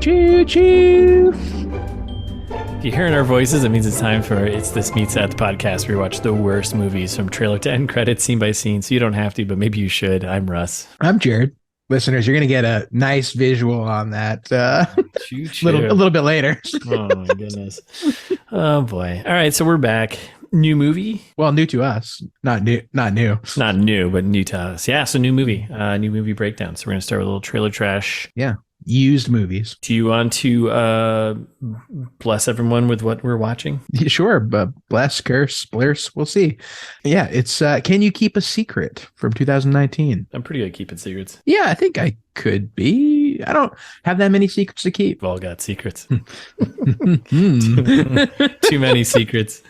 Choo choo. If you hear in our voices, it means it's time for It's This Meets That, the podcast where we watch the worst movies from trailer to end credits, scene by scene. So you don't have to, but maybe you should. I'm Russ. I'm Jared. Listeners, you're going to get a nice visual on that a little bit later. Oh, my goodness. Oh, boy. All right, so we're back. New movie? Well, new to us. Not new. Not new, but new to us. Yeah, so new movie breakdown. So we're going to start with a little trailer trash. Yeah. Used movies. Do you want to bless everyone with what we're watching? Yeah, sure, but bless, curse, blurse, we'll see. Yeah, it's Can You Keep a Secret from 2019. I'm pretty good at keeping secrets. Yeah, I think I could be. I don't have that many secrets to keep. We've all got secrets. Too many secrets.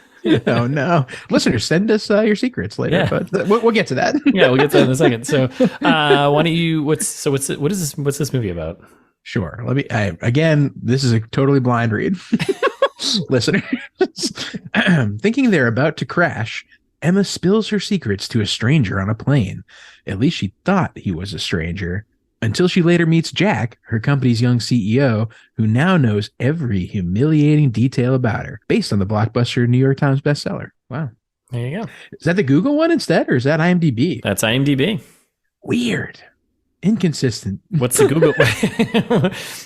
Oh no! Listeners, send us your secrets later. Yeah. But we'll get to that. Yeah, we'll get to that in a second. So, why don't you? What's this movie about? Sure. Again, this is a totally blind read. Listeners, thinking they're about to crash, Emma spills her secrets to a stranger on a plane. At least she thought he was a stranger. Until she later meets Jack, her company's young CEO, who now knows every humiliating detail about her, based on the blockbuster New York Times bestseller. Wow. There you go. Is that the Google one instead, or is that IMDb? That's IMDb. Weird. Inconsistent. What's the Google?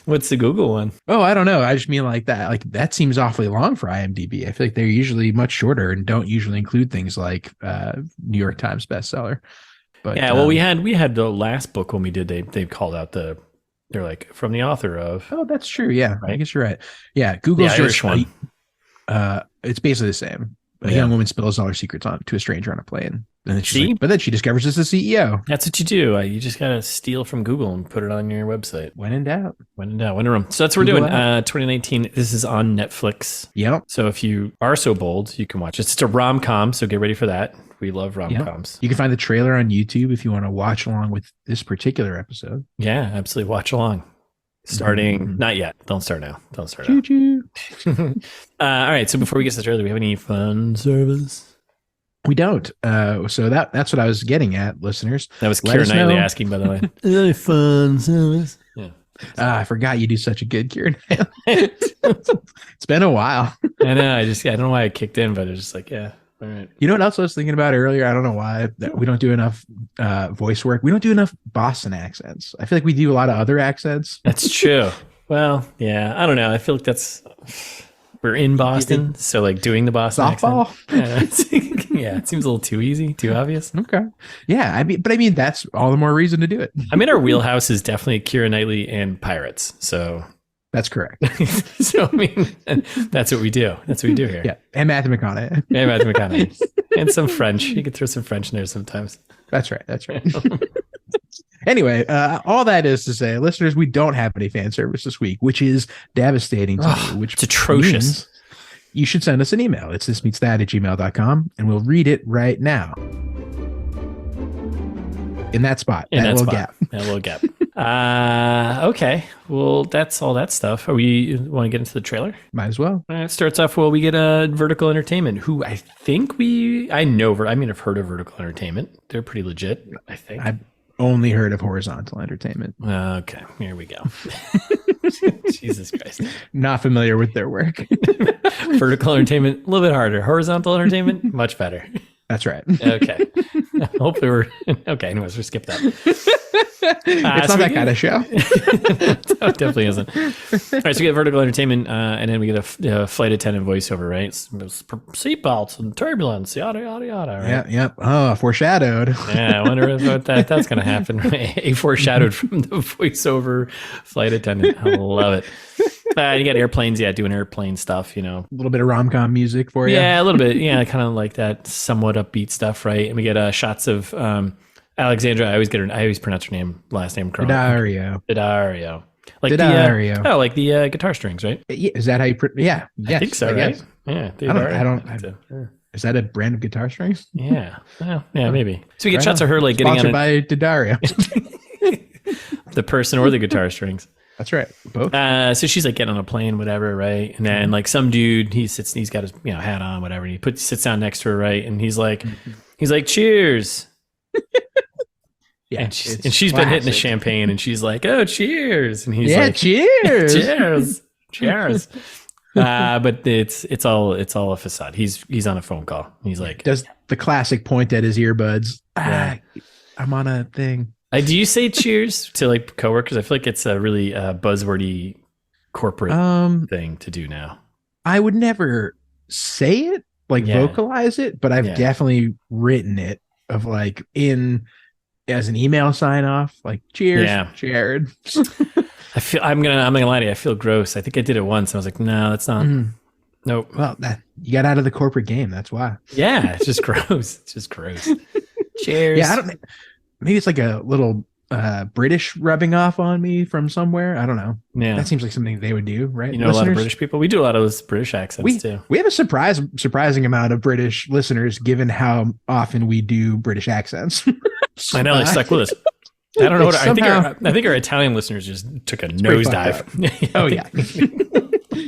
What's the Google one? Oh, I don't know. I just mean like that. Like that seems awfully long for IMDb. I feel like they're usually much shorter and don't usually include things like New York Times bestseller. But yeah, well, we had the last book when we did. They called out they're like from the author of. Oh, that's true. Yeah, right? I guess you're right. Yeah, Google's the Irish one. It's basically the same. A young woman spills all her secrets to a stranger on a plane. And then but then she discovers it's the CEO. That's what you do. You just got to steal from Google and put it on your website. When in doubt. When in Rome. So that's what we're doing. 2019. This is on Netflix. Yep. So if you are so bold, you can watch it. It's a rom-com, so get ready for that. We love rom-coms. You can find the trailer on YouTube if you want to watch along with this particular episode. Yeah, absolutely. Watch along. Starting, not yet. Don't start now. Choo-choo. All right. So before we get to the trailer, do we have any fun service? We don't. So that's what I was getting at, listeners. That was Keira Knightley asking, by the way. Any fun service? Yeah. I forgot you do such a good Keira Knightley. It's been a while. I know. I don't know why I kicked in, but it's just like, yeah. All right. You know what else I was thinking about earlier? I don't know why that we don't do enough voice work. We don't do enough Boston accents. I feel like we do a lot of other accents. That's true. Well, yeah, I don't know. I feel like we're in Boston, so like doing the Boston softball. Accent. Yeah, it seems a little too easy, too obvious. Okay. Yeah, I mean that's all the more reason to do it. I mean, our wheelhouse is definitely Keira Knightley and pirates. So that's correct. So I mean, that's what we do. That's what we do here. Yeah, and Matthew McConaughey. And some French. You could throw some French in there sometimes. That's right. Anyway, all that is to say, listeners, we don't have any fan service this week, which is devastating to me. Which it's atrocious. You should send us an email. It's thismeetsthat@gmail.com, and we'll read it right now. In that spot. That little gap. Okay. Well, that's all that stuff. Want to get into the trailer? Might as well. It starts off, we get Vertical Entertainment, who I think I've heard of Vertical Entertainment. They're pretty legit, I think. I've only heard of Horizontal Entertainment. Okay. Here we go. Jesus Christ. Not familiar with their work. Vertical Entertainment, a little bit harder. Horizontal Entertainment, much better. That's right. Okay. Hopefully we're okay. Anyways, we'll skip that. It's not that kind of show. No, it definitely isn't. All right, so we get Vertical Entertainment, and then we get a flight attendant voiceover, right? Seatbelts and turbulence, yada yada yada. Right? Yeah, yep. Oh, foreshadowed. Yeah, I wonder if that's going to happen. A foreshadowed from the voiceover flight attendant. I love it. You got airplanes, doing airplane stuff, A little bit of rom-com music for you. Yeah, a little bit. Yeah, kind of like that somewhat upbeat stuff, right? And we get shots of Alexandra. I always pronounce her last name correctly. Daddario. Like Daddario. Like the guitar strings, right? Yeah, is that how you? Yeah, I think so, right? Yeah, I don't. Is that a brand of guitar strings? Yeah, well, yeah, maybe. So we get shots of her like getting sponsored by Daddario. The person or the guitar strings. That's right. Both. So she's like getting on a plane, whatever, right? And then like some dude, he's got his hat on, whatever. And sits down next to her, right? And he's like, cheers. Yeah, and she's been hitting the champagne, and she's like, "Oh, cheers!" And he's like, cheers, cheers, cheers. But it's all a facade. He's on a phone call. He's like, does the classic point at his earbuds. Yeah. I'm on a thing. Do you say cheers to like coworkers? I feel like it's a really buzzwordy corporate thing to do now. I would never say it, like vocalize it, but I've definitely written it of like as an email sign off, like cheers, Jared. I'm gonna lie to you. I feel gross. I think I did it once. I was like, no, that's not. Nope. Well, you got out of the corporate game. That's why. Yeah, it's just gross. It's just gross. Cheers. Yeah, I don't. Maybe it's like a little British rubbing off on me from somewhere. I don't know. Yeah, that seems like something they would do, right? You know, listeners? A lot of British people. We do a lot of those British accents too. We have a surprising amount of British listeners, given how often we do British accents. I know, they stuck with us. I don't know what I think our Italian listeners just took a nosedive. Oh yeah.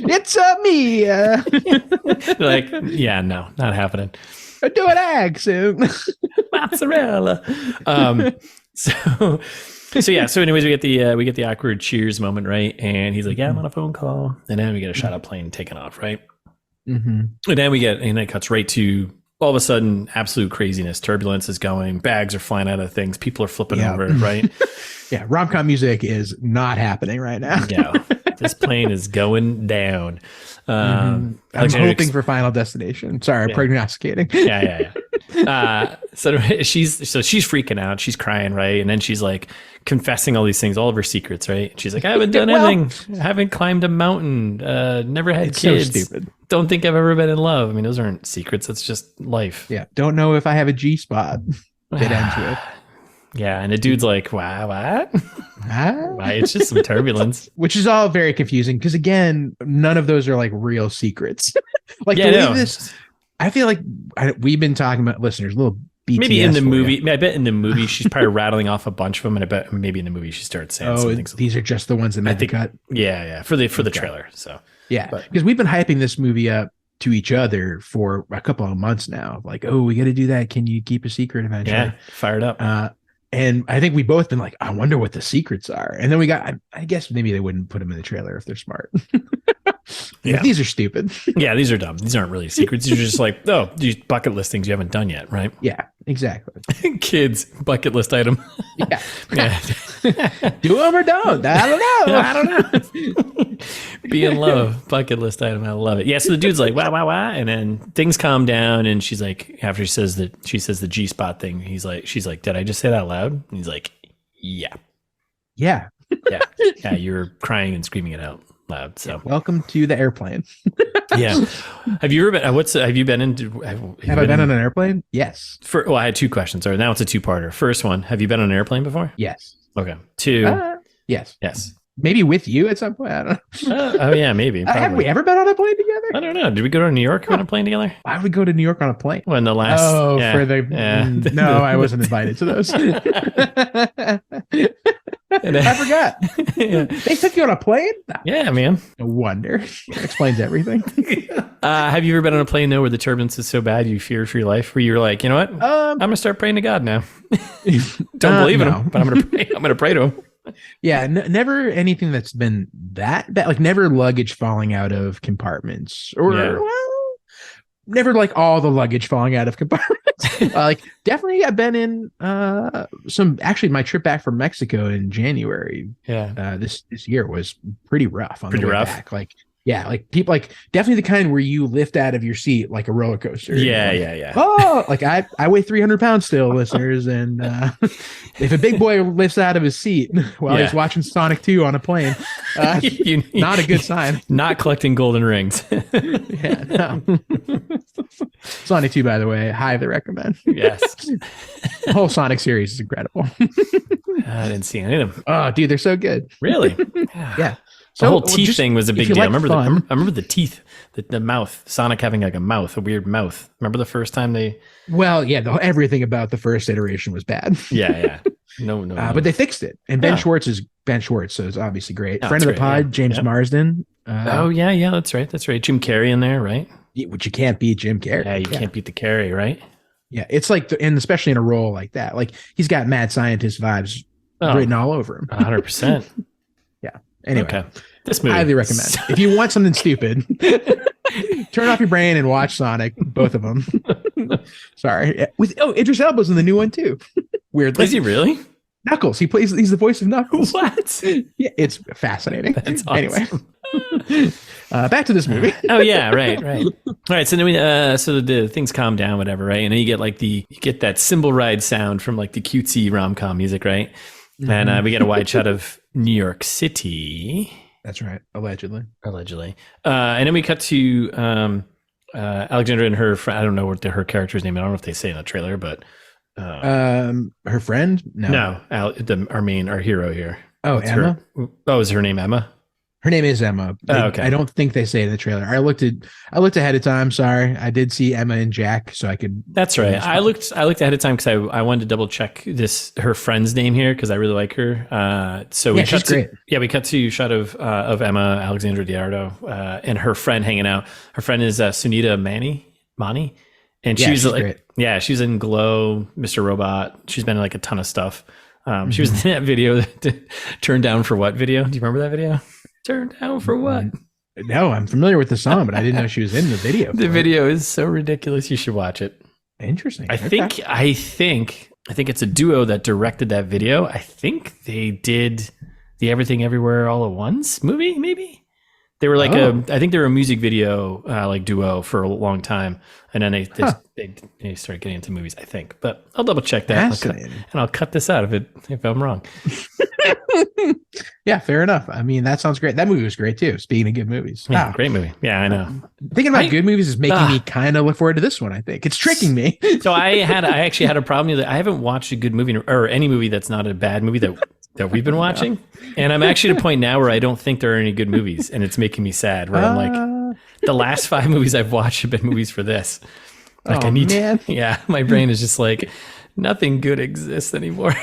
It's me. They're like, yeah, no, not happening. Do an accent. Mozzarella. So anyways, we get the awkward cheers moment, right? And he's like, yeah, I'm on a phone call. And then we get a shot of plane taking off, right? Mm-hmm. And then it cuts right to all of a sudden absolute craziness. Turbulence is going, bags are flying out of things, people are flipping over, right? Yeah, rom-com music is not happening right now. Yeah, this plane is going down. I'm hoping for Final Destination. Sorry, prognosticating. Yeah. So she's freaking out. She's crying, right? And then she's like confessing all these things, all of her secrets, right? And she's like, I haven't done anything. I haven't climbed a mountain. Never had kids. So stupid. Don't think I've ever been in love. I mean, those aren't secrets. That's just life. Yeah. Don't know if I have a G-spot. Get into it. Yeah, and the dude's like, wow, what? Why? It's just some turbulence. Which is all very confusing because, again, none of those are like real secrets. Like, I feel like we've been talking about listeners, little BTS. Maybe in the movie, I bet in the movie she's probably rattling off a bunch of them, and I bet maybe in the movie she starts saying something. These are just the ones that made the cut? Yeah, for the trailer. So yeah, because we've been hyping this movie up to each other for a couple of months now. Like, oh, we got to do that. Can you keep a secret eventually? Yeah, fired up. And I think we both been like, I wonder what the secrets are. And then we got, I guess maybe they wouldn't put them in the trailer if they're smart. Yeah, these are stupid. Yeah, these are dumb. These aren't really secrets. These are just like, these bucket list things you haven't done yet, right? Yeah, exactly. Kids, bucket list item. Yeah. Do them or don't. I don't know. Be in love, bucket list item. I love it. Yeah, so the dude's like, wow. And then things calm down. And she's like, after she says the G-spot thing, she's like, did I just say that out loud? And he's like, yeah. Yeah. Yeah, you're crying and screaming it out loud. So welcome to the airplane. Yeah. Have you ever been? Have you been into? Have I been on an airplane? Yes. I had two questions. Now it's a two-parter. First one: have you been on an airplane before? Yes. Okay. Two. Yes. Yes. Maybe with you at some point. I don't know. Oh yeah, maybe. Have we ever been on a plane together? I don't know. Did we go to New York on a plane together? Why would we go to New York on a plane? Well, in the last. Oh, for the. Yeah. No, I wasn't invited to those. I forgot. Yeah. They took you on a plane? Yeah, man. No wonder. Explains everything. Have you ever been on a plane though where the turbulence is so bad you fear for your life? Where you're like, you know what? I'm gonna start praying to God now. Don't believe in him, but I'm gonna pray. I'm gonna pray to him. Yeah, never anything that's been that bad. Like never luggage falling out of compartments, or never like all the luggage falling out of compartments. Like definitely, I've been in some. Actually, my trip back from Mexico in January. Yeah, this year was pretty rough on the way back. Like. Yeah, like people, like definitely the kind where you lift out of your seat like a roller coaster. Yeah. Oh, like I weigh 300 pounds still, listeners, and if a big boy lifts out of his seat while he's watching Sonic 2 on a plane, not a good sign. Not collecting golden rings. Yeah, no. Sonic 2, by the way, highly recommend. Yes, the whole Sonic series is incredible. I didn't see any of them. Oh, dude, they're so good. Really? Yeah. So the whole teeth thing was a big deal. I remember the teeth, the mouth, Sonic having like a weird mouth. Remember the first time they? Well, yeah, everything about the first iteration was bad. Yeah. No. But they fixed it. And Ben Schwartz is Ben Schwartz, so it's obviously great. Friend of the pod, James Marsden. Yeah, that's right. Jim Carrey in there, right? Which you can't beat Jim Carrey. Yeah, you can't beat the Carrey, right? Yeah, it's like, and especially in a role like that, like he's got mad scientist vibes written all over him. 100%. Yeah. Anyway, okay. This movie, highly recommend. If you want something stupid, turn off your brain and watch Sonic, both of them. Sorry. Idris Elba's in the new one too. Weirdly. Is he really? Knuckles. He's the voice of Knuckles. What? Yeah, it's fascinating. That's awesome. Anyway. Back to this movie. Oh yeah, right. All right, so then so the things calm down, whatever, right? And then you get that cymbal ride sound from like the cutesy rom-com music, right? Mm-hmm. And we get a wide shot of New York City. That's right, allegedly. And then we cut to Alexandra and her friend. I don't know what her character's name. I don't know if they say in the trailer, but her friend. No, our hero here. Oh, What's Emma. Is her name Emma? Her name is Emma. Okay. I don't think they say it in the trailer. I looked ahead of time. Sorry, I did see Emma and Jack, so I could. That's right. I looked ahead of time because I wanted to double check her friend's name here because I really like her. So she's great. We cut to a shot of Emma, Alexandra Daddario, and her friend hanging out. Her friend is Sunita Mani, and she's like, great. Yeah, she's in Glow, Mr. Robot. She's been in like a ton of stuff. She was in that video, Turned Down for What video? Do you remember that video? Turned Down for What? No, I'm familiar with the song, but I didn't know she was in the video. The video is so ridiculous. You should watch it. Interesting. I think it's a duo that directed that video. I think they did the Everything Everywhere All at Once movie, maybe. They were like I think they were a music video like duo for a long time, and then they started getting into movies. I think, but I'll double check that, and I'll cut this out if I'm wrong. Yeah, fair enough. I mean, that sounds great. That movie was great too. Speaking of good movies, great movie. Yeah, I know. Thinking about good movies is making me kind of look forward to this one. I think it's tricking me. So I actually had a problem that I haven't watched a good movie or any movie that's not a bad movie that we've been watching. And I'm actually at a point now where I don't think there are any good movies, and it's making me sad. Where I'm like, the last 5 movies I've watched have been movies for this. Like my brain is just like, nothing good exists anymore.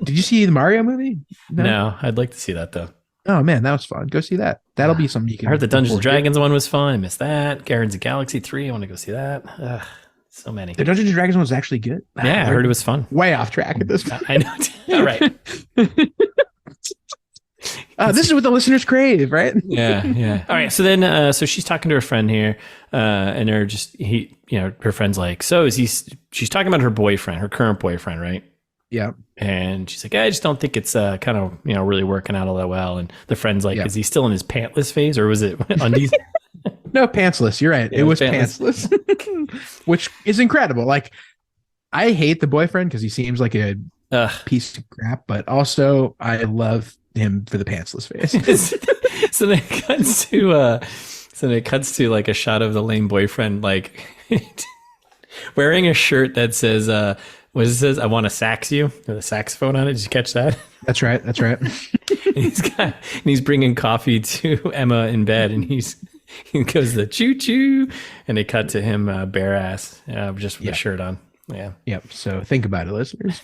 Did you see the Mario movie? No, I'd like to see that though. Oh man, that was fun. Go see that. That'll be something you can. I heard the Dungeons and Dragons one was fun. I missed that. Guardians of the Galaxy 3. I want to go see that. So many. The Dungeons and Dragons one was actually good. Yeah, I heard it was fun. Way off track at this point. I know. All right. This is what the listeners crave, right? Yeah. All right. So then, so she's talking to her friend here, and her friend's like, she's talking about her boyfriend, her current boyfriend, right? Yeah. And she's like, I just don't think it's kind of, really working out all that well. And the friend's like, is he still in his pantless phase, or was it undies? No, pantsless. You're right. It was pantsless, which is incredible. Like, I hate the boyfriend because he seems like a piece of crap, but also I love him for the pantsless face. So then it cuts to like a shot of the lame boyfriend, like wearing a shirt that says, what it says, I want to sax you, with a saxophone on it. Did you catch that? That's right. And he's bringing coffee to Emma in bed, and he goes the choo choo, and they cut to him bare ass, just with the shirt on. Yeah. Yep. So think about it, listeners,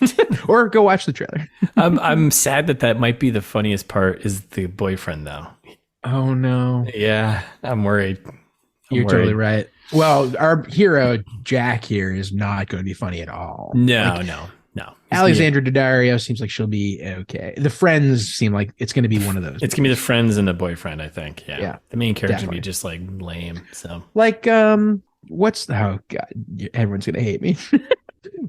or go watch the trailer. I'm sad that might be the funniest part is the boyfriend though. Oh no. Yeah, I'm worried. You're totally right. Well, our hero Jack here is not going to be funny at all. No. Alexandra Daddario seems like she'll be okay. The friends seem like it's going to be one of those. It's going to be the friends and the boyfriend, I think. Yeah. The main character will be just like lame. So like, oh God, everyone's going to hate me.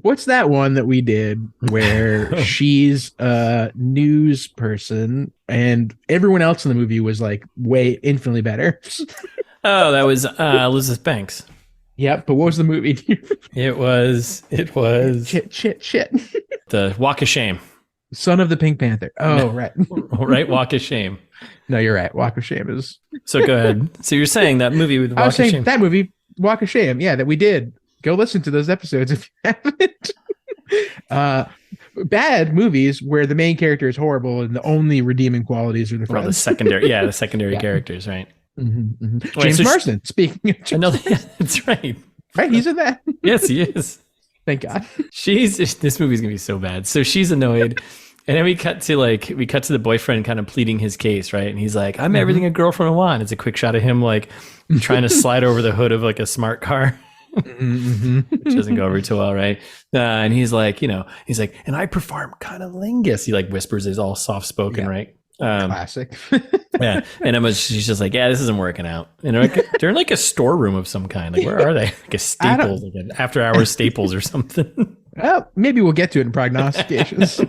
What's that one that we did where she's a news person and everyone else in the movie was like way infinitely better? Oh, that was Elizabeth Banks. Yep, but what was the movie? It was shit. The Walk of Shame. Son of the Pink Panther. Oh, right. Right, Walk of Shame. No, you're right. Walk of Shame is. So go ahead. So you're saying that movie with Walk of Shame? That movie, Walk of Shame. Yeah, that we did. Go listen to those episodes if you haven't. Bad movies where the main character is horrible and the only redeeming qualities are the friends. The secondary characters, right? Mm-hmm, mm-hmm. James Marsden. Speaking of James Marsden. That's right. Right, he's in that. Yes, he is. Thank God. This movie's gonna be so bad. So she's annoyed, and then we cut to the boyfriend kind of pleading his case, right? And he's like, "I'm everything a girlfriend would want." It's a quick shot of him like trying to slide over the hood of like a smart car. which doesn't go over too well, right? And he's like, and I perform cunnilingus. He like whispers, he's all soft spoken, right? Classic. Yeah. And she's just like, yeah, this isn't working out. And they're in like a storeroom of some kind. Like, where are they? Like a Staples, like an after hours Staples or something. Well, maybe we'll get to it in prognostications.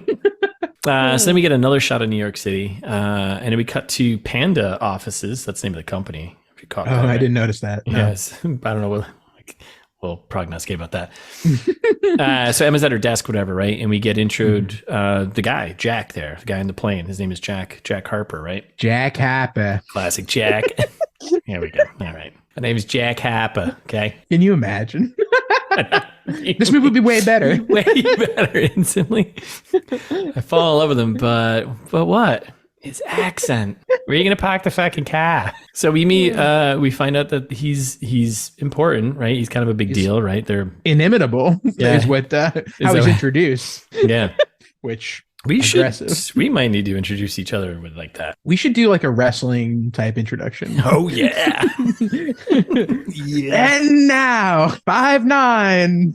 So then we get another shot of New York City. And then we cut to Panda offices. That's the name of the company. If you caught that, I right? didn't notice that. No. Yes. I don't know what. We'll prognosticate about that. So Emma's at her desk, whatever, right? And we get introed the guy, Jack there, the guy in the plane. His name is Jack Harper, right? Jack Harper. Classic Jack. Here we go. All right. My name is Jack Harper, okay? Can you imagine? This movie would be way better. Way better instantly. I fall in love with him, but what? His accent. Where are you gonna park the fucking car? So we meet. We find out that he's important, right? He's kind of a big deal, right? They're inimitable. Yeah. Is what how he's introduced. Yeah, which we aggressive. We might need to introduce each other with like that. We should do like a wrestling type introduction. Oh yeah. Yeah. And now 5'9",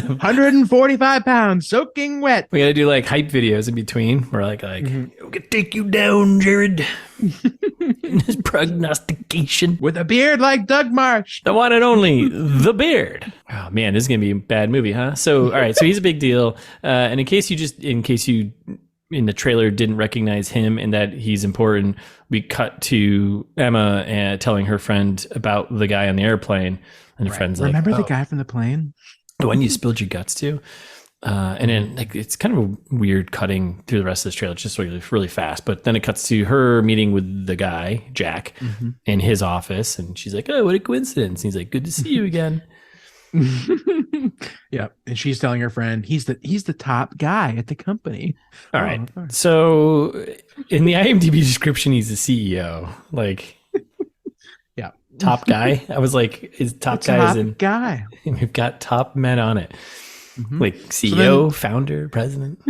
145 pounds, soaking wet. We gotta do like hype videos in between. We're like, we can take you down, Jared. His prognostication with a beard like Doug Marsh, the one and only the Beard. Oh man, this is gonna be a bad movie, huh? So all right, so he's a big deal. And in case you in the trailer didn't recognize him and that he's important, we cut to Emma telling her friend about the guy on the airplane, and her friend's like, remember the guy from the plane, the one you spilled your guts to? And then like it's kind of a weird cutting through the rest of this trailer. It's just really fast. But then it cuts to her meeting with the guy, Jack, in his office. And she's like, oh, what a coincidence. And he's like, good to see you again. Yeah. And she's telling her friend, he's the top guy at the company. All right. So in the IMDb description, he's the CEO. Like, yeah. Top guy. I was like, is top guy is in guy. We've got top men on it. Like CEO, founder, president.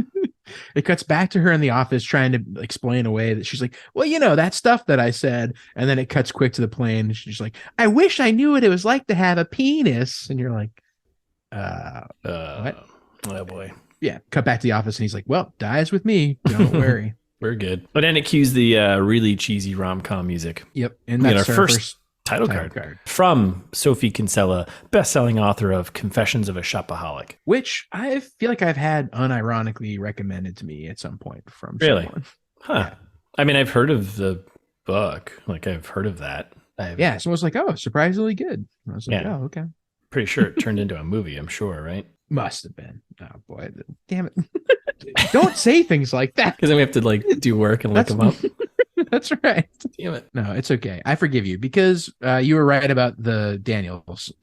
It cuts back to her in the office trying to explain away that she's like, well, that stuff that I said. And then it cuts quick to the plane. And she's like, I wish I knew what it was like to have a penis. And you're like, what? Oh boy. Yeah. Cut back to the office. And he's like, well, dies with me. Don't worry. We're good. But then it cues the really cheesy rom-com music. Yep. And we that's our first title card from Sophie Kinsella, best-selling author of Confessions of a Shopaholic, which I feel like I've had unironically recommended to me at some point from someone. Huh? Yeah. I mean, I've heard of the book. Like, I've heard of that. Someone was like, "Oh, surprisingly good." I was like, "Oh, okay." Pretty sure it turned into a movie. I'm sure, right? Must have been. Oh boy, damn it! Don't say things like that, because then we have to like do work and look them up. That's right. Damn it. No, it's okay. I forgive you because you were right about the Daniels,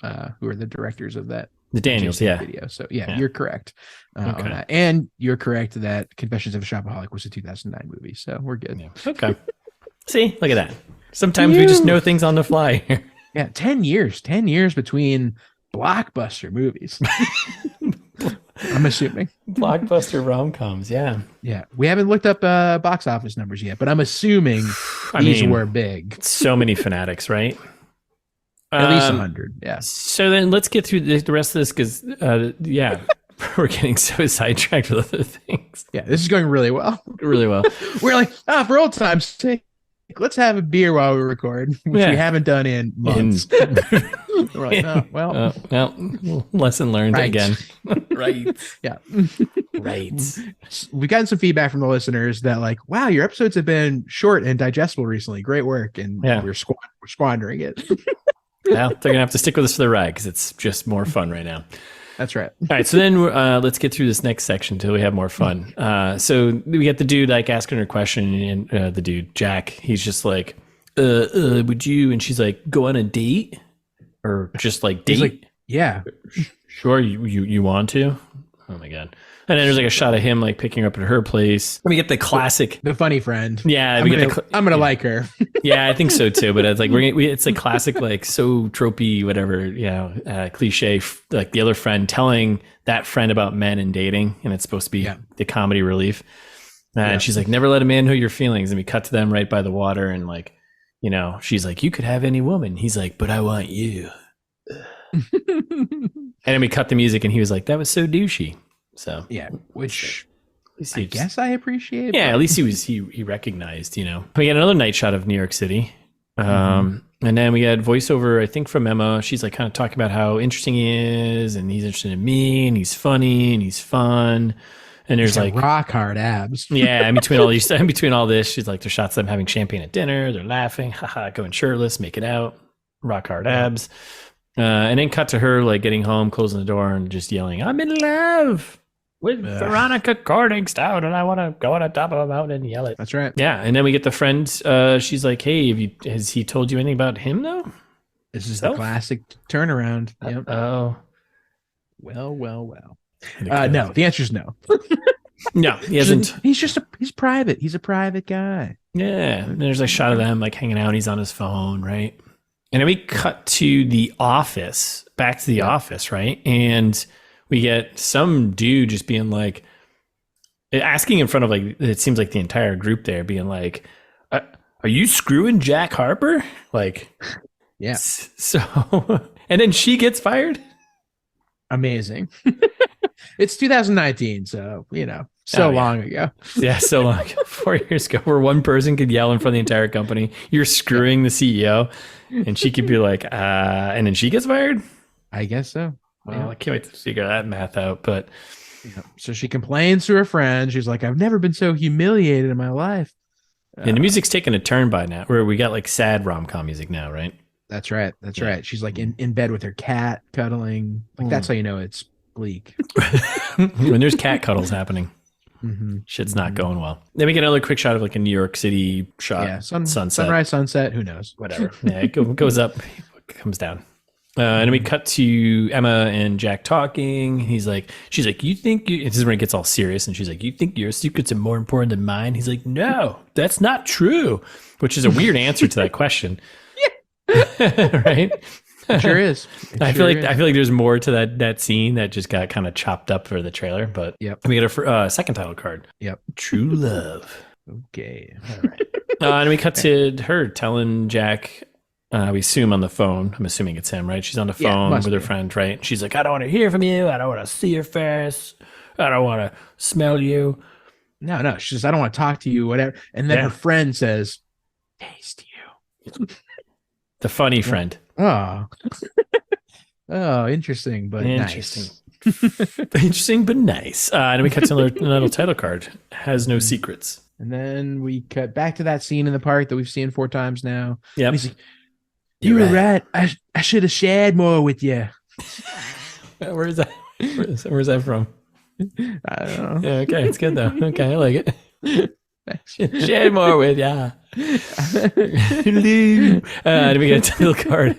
who are the directors of that. The Daniels, yeah. Video. So you're correct on that. And you're correct that Confessions of a Shopaholic was a 2009 movie. So we're good. Yeah. Okay. See, look at that. Sometimes we just know things on the fly. Yeah. 10 years between blockbuster movies. I'm assuming blockbuster rom-coms. Yeah. We haven't looked up box office numbers yet, but I'm assuming these were big. So many fanatics, right? At least 100. Yeah. So then let's get through the rest of this because we're getting so sidetracked with other things. Yeah, this is going really well. Really well. We're like, for old time's sake, let's have a beer while we record, which we haven't done in months. We're like, well, lesson learned again. Right. Yeah. Right. We've gotten some feedback from the listeners that like, wow, your episodes have been short and digestible recently. Great work. And we're squandering it. Well, they're going to have to stick with us for the ride because it's just more fun right now. That's right. All right. So then let's get through this next section until we have more fun. So we get the dude like asking her a question, and the dude, Jack, he's just like, would you? And she's like, go on a date or just like date? Like, yeah. Sure. You want to? Oh my God. And then there's like a shot of him like picking her up at her place. We get the classic, the funny friend. Yeah, I'm gonna like her. Yeah, I think so too. But it's like it's like classic, like so tropey, whatever, cliche. Like the other friend telling that friend about men and dating, and it's supposed to be the comedy relief. And she's like, never let a man know your feelings. And we cut to them right by the water, and like, she's like, you could have any woman. He's like, but I want you. And then we cut the music and he was like, that was so douchey. So Yeah, which at least I guess I appreciate. yeah, but- at least he recognized, you know. We got another night shot of New York City. And then we had voiceover, I think, from Emma. She's like kind of talking about how interesting he is, and he's interested in me, and he's funny, and he's fun. And there's He's got like rock hard abs. yeah, in between all this, she's like, there's shots of them having champagne at dinner, they're laughing, haha, going shirtless, making out, rock hard abs. And then cut to her like getting home, closing the door, and just yelling, I'm in love with Veronica Corningstown, and I want to go on the top of a mountain and yell it. That's right. Yeah, and then we get the friend. She's like, "Hey, has he told you anything about him, though?" This is the classic turnaround. Yep. Oh, Well. No, the answer is no. no, he hasn't. He's private. He's a private guy. Yeah, and there's a shot of them like hanging out. And he's on his phone, right? And then we cut to the office, back to the office, right? And we get some dude just being like, asking in front of like, it seems like the entire group there being like, are you screwing Jack Harper? Like, Yeah. So, and then she gets fired. Amazing. It's 2019, so long ago. Yeah, so long ago, 4 years ago, where one person could yell in front of the entire company, "You're screwing the CEO," and she could be like, and then she gets fired. I guess so. Well, I can't wait to figure that math out. But so she complains to her friend. She's like, "I've never been so humiliated in my life." And the music's taking a turn by now, where we got like sad rom-com music now, right? That's right. That's right. She's like in bed with her cat, cuddling. Like that's how you know it's bleak. When there's cat cuddles happening, shit's not going well. Then we get another quick shot of like a New York City shot. Yeah, sunset, sunrise, sunset. Who knows? Whatever. Yeah, it goes up, comes down. And then we cut to Emma and Jack talking. She's like, you think this is when it gets all serious. And she's like, you think your secrets are more important than mine? He's like, no, that's not true, which is a weird answer to that question. Yeah. Right. It sure is. I feel like there's more to that scene that just got kind of chopped up for the trailer, but we get a second title card. Yep. True love. Okay. All right. And we cut to her telling Jack, we assume on the phone. I'm assuming it's him, right? She's on the phone with her friend, right? She's like, I don't want to hear from you. I don't want to see your face. I don't want to smell you. No. She says, I don't want to talk to you, whatever. And then her friend says, taste you. The funny friend. Oh. Oh, interesting, but nice. Interesting, but nice. And we cut to another title card. Has no secrets. And then we cut back to that scene in the park that we've seen 4 times now. Yeah. He's like, you were right. I should have shared more with you. Where's that? Where's that from? I don't know. Yeah, okay, it's good though. Okay, I like it. Share more with ya. And we get a title card.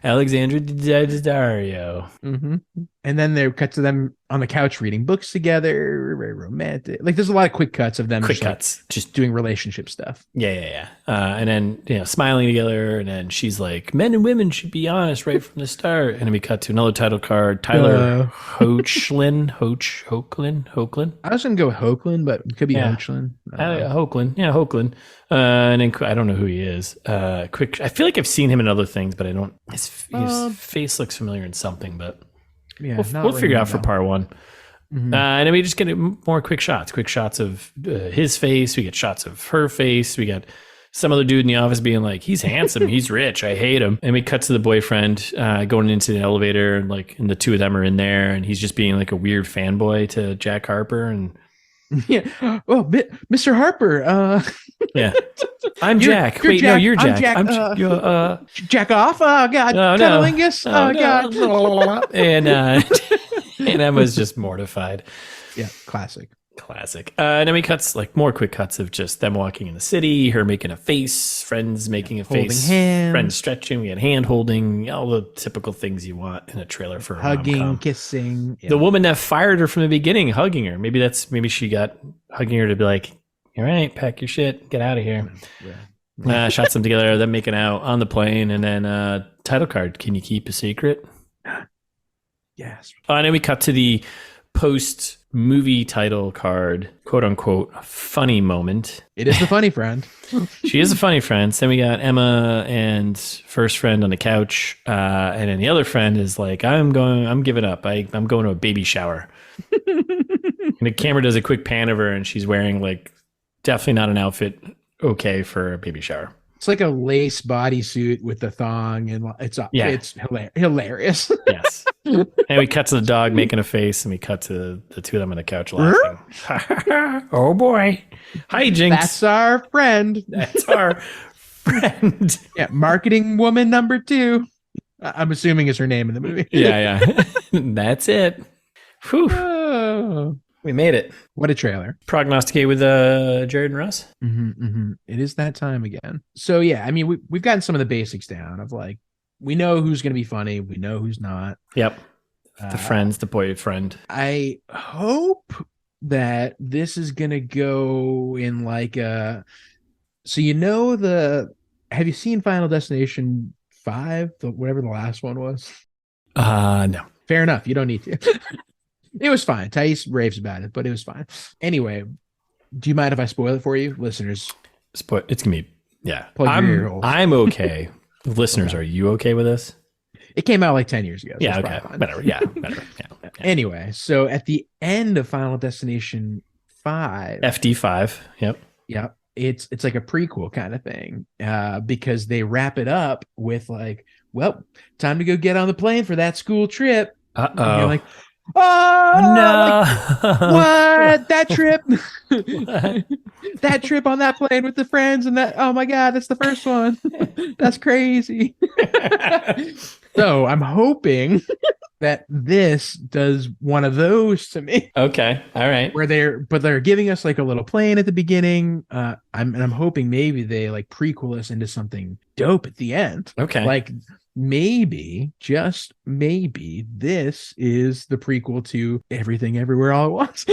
Alexandra Daddario. And then they cut to them on the couch reading books together. Very romantic. Like there's a lot of quick cuts of them. Just doing relationship stuff. Yeah. And then smiling together. And then she's like, "Men and women should be honest right from the start." And then we cut to another title card. Tyler Hoechlin. Hoechlin. I was gonna go Hoechlin, but it could be Hoechlin. Hoechlin. Yeah, Hoechlin. And then I don't know who he is. I feel like I've seen him in other things, but I don't. His face looks familiar in something, but we'll figure out for part 1. And then we just get more quick shots of his face. We get shots of her face. We got some other dude in the office being like, he's handsome, he's rich, I hate him. And we cut to the boyfriend going into the elevator, and the two of them are in there, and he's just being like a weird fanboy to Jack Harper. And oh, Mr. Harper. Yeah, I'm Jack. Wait, Jack. No, you're Jack. I'm Jack off. Oh God, cunnilingus. God. And Emma's just mortified. Yeah, classic. And then we cuts more quick cuts of just them walking in the city, her making a face, friends making a face, friends stretching, we had hand holding, all the typical things you want in a trailer for a hugging, rom-com. kissing. The woman that fired her from the beginning, hugging her. Maybe she got hugging her to be like, all right, pack your shit, get out of here. Shots them together, them making out on the plane, and then title card. Can you keep a secret? Yes. And then we cut to the post movie title card, quote unquote, funny moment. It is the funny friend. She is a funny friend. Then we got Emma and first friend on the couch. And then the other friend is like, I'm giving up. I'm going to a baby shower. And the camera does a quick pan of her and she's wearing like definitely not an outfit okay for a baby shower. It's like a lace bodysuit with the thong, and it's hilarious. Yes. And we cut to the dog making a face, and we cut to the two of them on the couch laughing. Oh boy. Hi, Jinx. That's our friend. That's our friend. Yeah, marketing woman number 2. I'm assuming is her name in the movie. Yeah. That's it. Whew. Oh, We made it. what a trailer. Prognosticate with Jared and Russ. It is that time again. So yeah, I mean, we've gotten some of the basics down of like, we know who's going to be funny. We know who's not. Yep. The friends, the boyfriend. I hope that this is going to go in like have you seen Final Destination 5, whatever the last one was? No. Fair enough. You don't need to. It was fine. Thais raves about it, but it was fine. Anyway, do you mind if I spoil it for you, listeners? It's going to be, yeah. Plug your ear holes. I'm okay. Listeners, are you okay with this? It came out like 10 years ago. So Yeah, okay. Better. Yeah, better. Yeah. Anyway, so at the end of Final Destination 5, FD5. Yep. yeah, it's like a prequel kind of thing, because they wrap it up with like, well, time to go get on the plane for that school trip. And you're Uh-oh. like, oh No. like, what? That trip? What? That trip on that plane with the friends and that, oh my God, that's the first one. That's crazy. So I'm hoping that this does one of those to me. Okay. All right. Where they're giving us like a little plane at the beginning. I'm hoping maybe they like prequel us into something dope at the end. Okay. Like maybe, just maybe, this is the prequel to Everything Everywhere All at Once.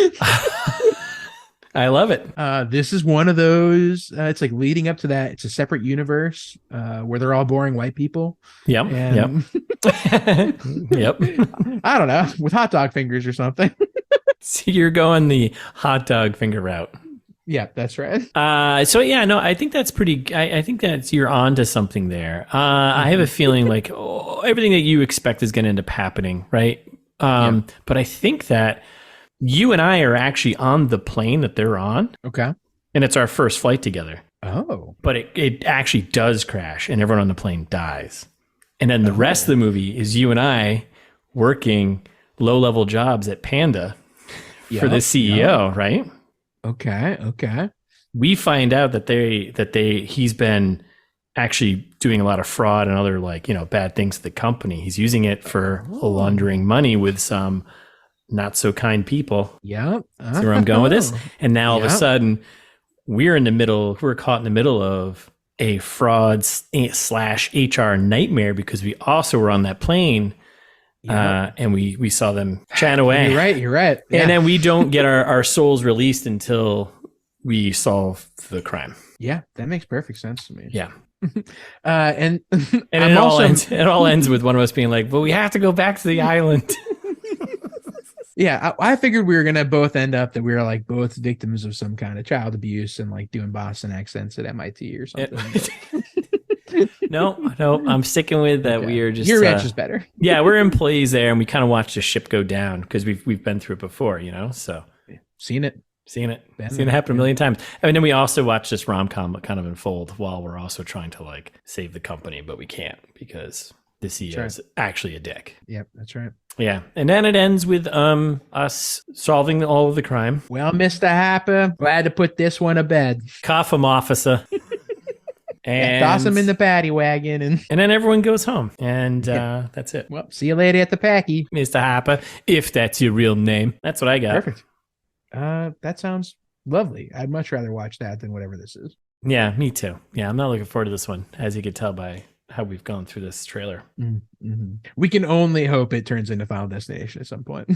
I love it. This is one of those. It's like leading up to that. It's a separate universe where they're all boring white people. Yep. And Yep. I don't know, with hot dog fingers or something. So you're going the hot dog finger route. Yeah, that's right. So yeah, no, I think that's pretty. I think that's you're on to something there. I have a feeling like everything that you expect is going to end up happening, right? But I think that you and I are actually on the plane that they're on, Okay. and it's our first flight together. Oh. But it actually does crash, and everyone on the plane dies. And then the rest of the movie is you and I working low-level jobs at Panda for the CEO, right? Okay. We find out that he's been actually doing a lot of fraud and other bad things to the company. He's using it for laundering money with some not so kind people. Yeah. See where I'm going with this? And now all of a sudden we're caught in the middle of a fraud / HR nightmare because we also were on that plane. And we saw them chatting away. You're right. Yeah. And then we don't get our souls released until we solve the crime. Yeah, that makes perfect sense to me. Yeah. And it all ends with one of us being like, but we have to go back to the island. Yeah, I figured we were gonna both end up that we were like both victims of some kind of child abuse and like doing Boston accents at MIT or something. No, I'm sticking with that. Okay. We are just your ranch is better. Yeah, we're employees there, and we kind of watched the ship go down because we've been through it before, So seen it happen a million times. I mean, then we also watch this rom-com kind of unfold while we're also trying to like save the company, but we can't because the CEO is actually a dick. Yep, that's right. Yeah, and then it ends with us solving all of the crime. Well, Mr. Happer, glad to put this one to bed. Cuff him, officer. And toss him in the paddy wagon, and then everyone goes home, and that's it. Well, see you later at the Packy, Mr. Harper, if that's your real name. That's what I got. Perfect. That sounds lovely. I'd much rather watch that than whatever this is. Yeah, me too. Yeah, I'm not looking forward to this one, as you could tell by how we've gone through this trailer. Mm-hmm. We can only hope it turns into Final Destination at some point.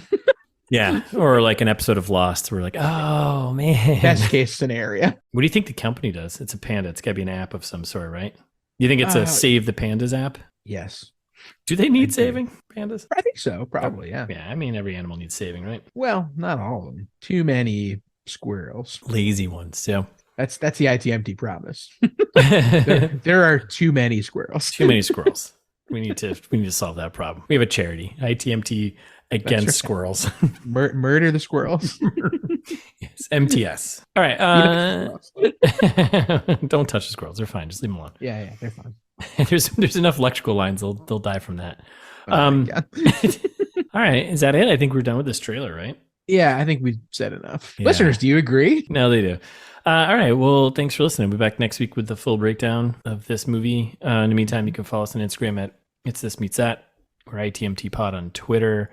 Yeah, or like an episode of Lost. We're like, oh man, best case scenario. What do you think the company does? It's a Panda. It's got to be an app of some sort, right? You think it's a Save the Pandas app? Yes, Do they need saving, pandas? I think so, probably, yeah. Yeah, I mean, every animal needs saving, right? Well, not all of them. Too many squirrels. Lazy ones, too. That's the ITMT promise. there are too many squirrels. Too many squirrels. We need to solve that problem. We have a charity, ITMT against squirrels. Murder the squirrels. Yes, MTS. All right. Don't touch the squirrels. They're fine. Just leave them alone. Yeah, they're fine. There's enough electrical lines. They'll die from that. Oh, all right. Is that it? I think we're done with this trailer, right? Yeah, I think we've said enough. Yeah. Listeners, do you agree? No, they do. All right. Well, thanks for listening. We'll be back next week with the full breakdown of this movie. In the meantime, you can follow us on Instagram at It's This Meets That, or ITMT Pod on Twitter.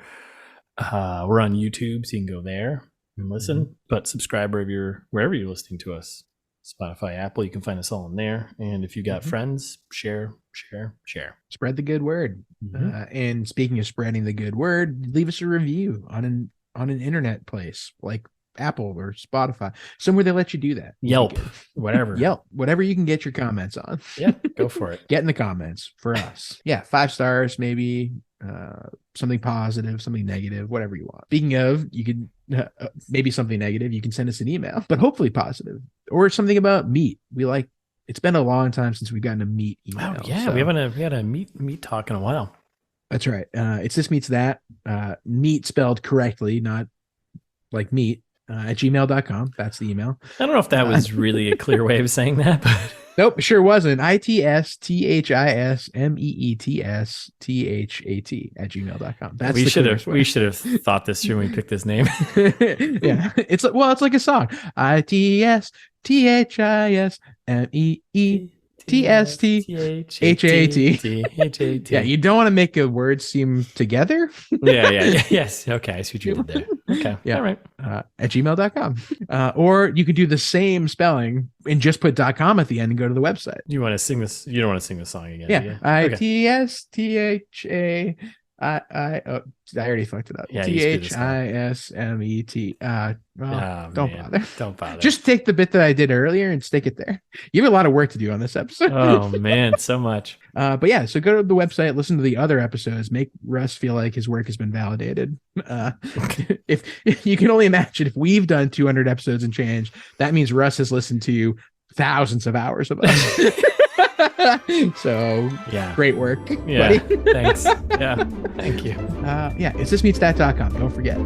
We're on YouTube, so you can go there and listen. But subscribe wherever you're listening to us. Spotify, Apple, you can find us all in there. And if you got friends, share. Spread the good word. And speaking of spreading the good word, leave us a review on an internet place like Apple or Spotify, somewhere they let you do that. Yelp, whatever you can get your comments on. Yeah, go for it. Get in the comments for us. Yeah, 5 stars, maybe something positive, something negative, whatever you want. Speaking of, you can maybe something negative, you can send us an email, but hopefully positive, or something about meat. It's been a long time since we've gotten a meat email. Oh, yeah, so. we had a meat talk in a while. That's right. It's This Meets That. Meat spelled correctly, not like meat. At gmail.com. That's the email. I don't know if that was really a clear way of saying that, but nope, sure wasn't. ITSTHISMEETSTHAT at gmail.com. That's we should have thought this through when we picked this name. Yeah. It's like a song. ITSTHISMEETSTHAT. Yeah, you don't want to make a word seem together. Yeah. Yes. Okay. I see what you did there. Okay. Yeah. All right. At gmail.com. Or you could do the same spelling and just put .com at the end and go to the website. You want to sing this? You don't want to sing the song again? Yeah. ITSTHA. I already fucked it up. Yeah, THISMET. Don't bother. Don't bother. Just take the bit that I did earlier and stick it there. You have a lot of work to do on this episode. Oh man, so much. But yeah, so go to the website, listen to the other episodes, make Russ feel like his work has been validated. If you can only imagine, if we've done 200 episodes and change, that means Russ has listened to thousands of hours of us. So yeah, great work. Yeah, buddy. Thanks. Yeah, thank you. Yeah, it's thismeetsthat.com. Don't forget.